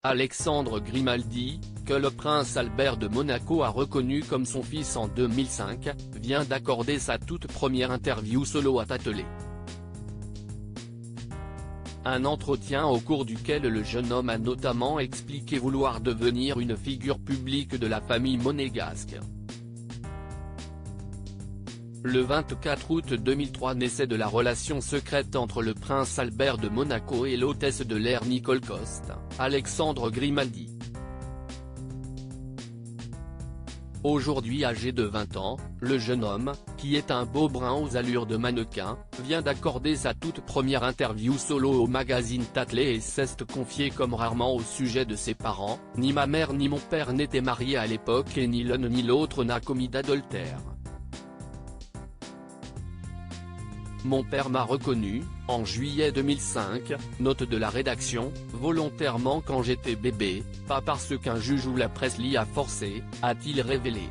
Alexandre Grimaldi, que le prince Albert de Monaco a reconnu comme son fils en 2005, vient d'accorder sa toute première interview solo à Tatelé. Un entretien au cours duquel le jeune homme a notamment expliqué vouloir devenir une figure publique de la famille monégasque. Le 24 août 2003 naissait de la relation secrète entre le prince Albert de Monaco et l'hôtesse de l'air Nicole Coste, Alexandre Grimaldi. Aujourd'hui âgé de 20 ans, le jeune homme, qui est un beau brun aux allures de mannequin, vient d'accorder sa toute première interview solo au magazine Tatelé et s'est confié comme rarement au sujet de ses parents. « Ni ma mère ni mon père n'étaient mariés à l'époque et ni l'un ni l'autre n'a commis d'adultère. Mon père m'a reconnu, en juillet 2005, note de la rédaction, volontairement quand j'étais bébé, pas parce qu'un juge ou la presse l'y a forcé, a-t-il révélé.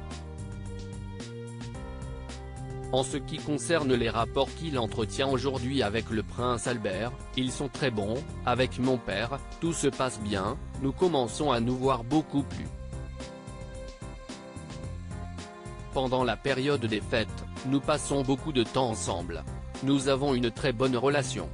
En ce qui concerne les rapports qu'il entretient aujourd'hui avec le prince Albert, ils sont très bons, avec mon père, tout se passe bien, nous commençons à nous voir beaucoup plus. Pendant la période des fêtes, nous passons beaucoup de temps ensemble. Nous avons une très bonne relation.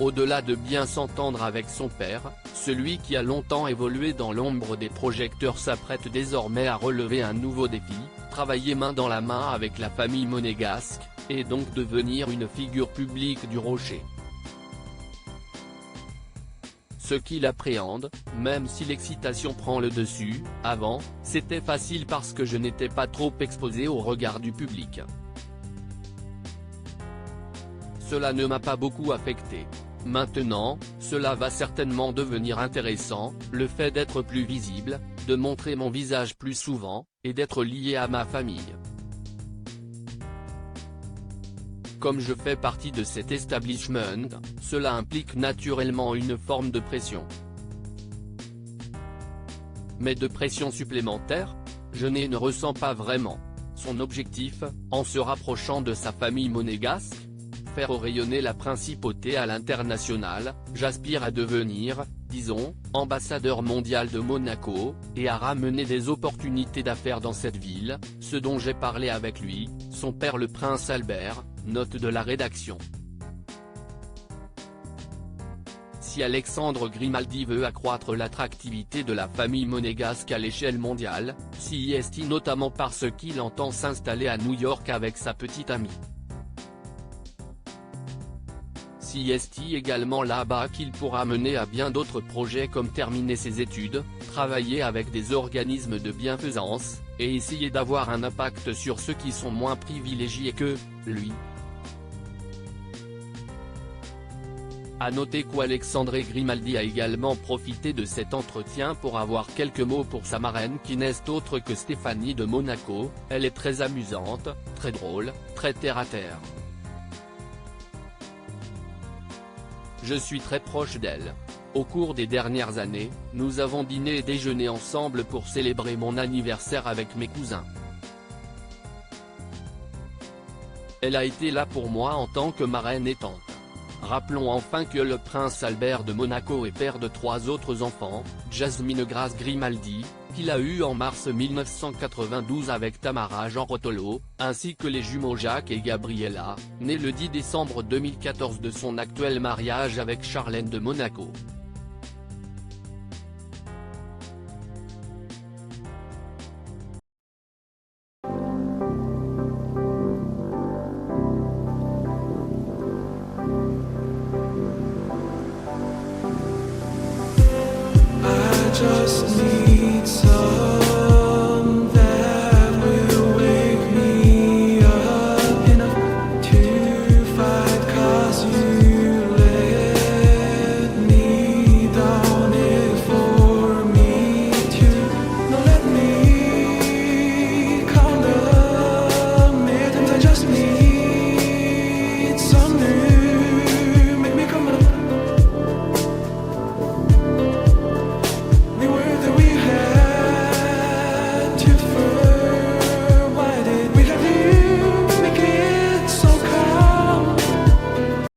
Au-delà de bien s'entendre avec son père, celui qui a longtemps évolué dans l'ombre des projecteurs s'apprête désormais à relever un nouveau défi, travailler main dans la main avec la famille monégasque, et donc devenir une figure publique du Rocher. Ce qu'il appréhende, même si l'excitation prend le dessus, avant, c'était facile parce que je n'étais pas trop exposé au regard du public. Cela ne m'a pas beaucoup affecté. Maintenant, cela va certainement devenir intéressant, le fait d'être plus visible, de montrer mon visage plus souvent, et d'être lié à ma famille. Comme je fais partie de cet establishment, cela implique naturellement une forme de pression. Mais de pression supplémentaire, je ne ressens pas vraiment. Son objectif, en se rapprochant de sa famille monégasque, faire rayonner la principauté à l'international, j'aspire à devenir, disons, ambassadeur mondial de Monaco, et à ramener des opportunités d'affaires dans cette ville, ce dont j'ai parlé avec lui, son père le prince Albert, note de la rédaction. Si Alexandre Grimaldi veut accroître l'attractivité de la famille monégasque à l'échelle mondiale, s'y est notamment parce qu'il entend s'installer à New York avec sa petite amie. S'y est également là-bas qu'il pourra mener à bien d'autres projets comme terminer ses études, travailler avec des organismes de bienfaisance, et essayer d'avoir un impact sur ceux qui sont moins privilégiés que lui. A noter qu'Alexandre Grimaldi a également profité de cet entretien pour avoir quelques mots pour sa marraine qui n'est autre que Stéphanie de Monaco. Elle est très amusante, très drôle, très terre-à-terre. Je suis très proche d'elle. Au cours des dernières années, nous avons dîné et déjeuné ensemble pour célébrer mon anniversaire avec mes cousins. Elle a été là pour moi en tant que marraine et tante. Rappelons enfin que le prince Albert de Monaco est père de 3 autres enfants, Jasmine Grace Grimaldi, qu'il a eu en mars 1992 avec Tamara Jean Rotolo, ainsi que les jumeaux Jacques et Gabriella, nés le 10 décembre 2014 de son actuel mariage avec Charlène de Monaco.